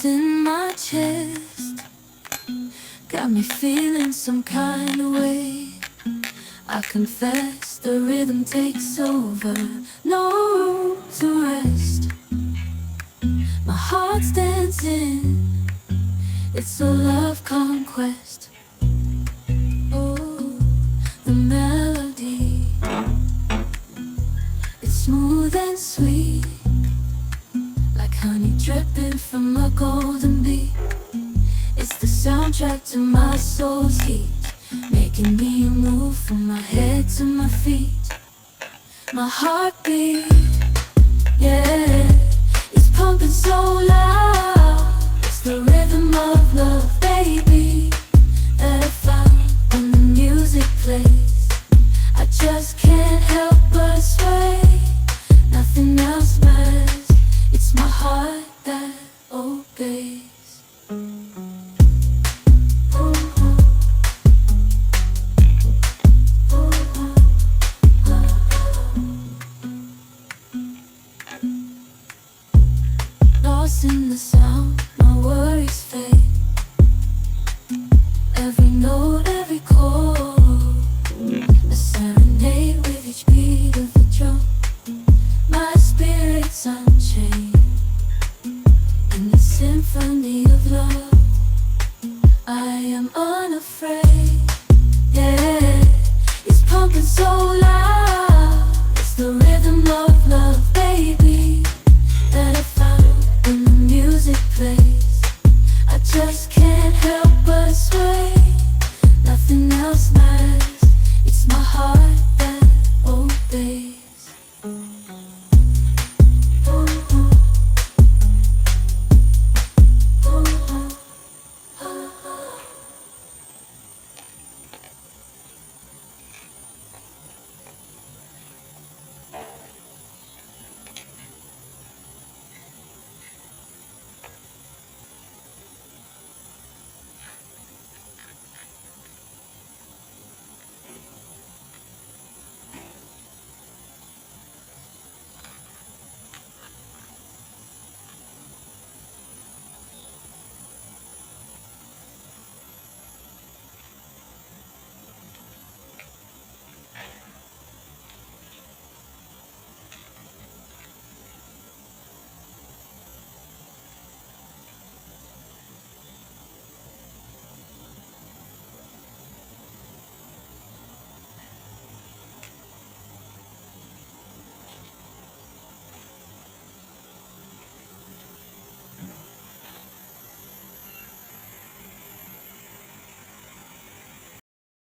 in my chest got me feeling some kind of way. I confess the rhythm takes over, no room to rest. My heart's dancing, it's a love conquest. Oh, the melody, it's smooth and sweet, like honey dripping from a golden bee. It's the soundtrack to my soul's heat, making me move from my head to my feet. My heartbeat, yeah, it's pumping so loud. It's the rhythm of love, baby, that I found when the music plays. I just can't help but sway. Nothing else matters, it's my heart that obeys. Lost in the sound, my worries fade.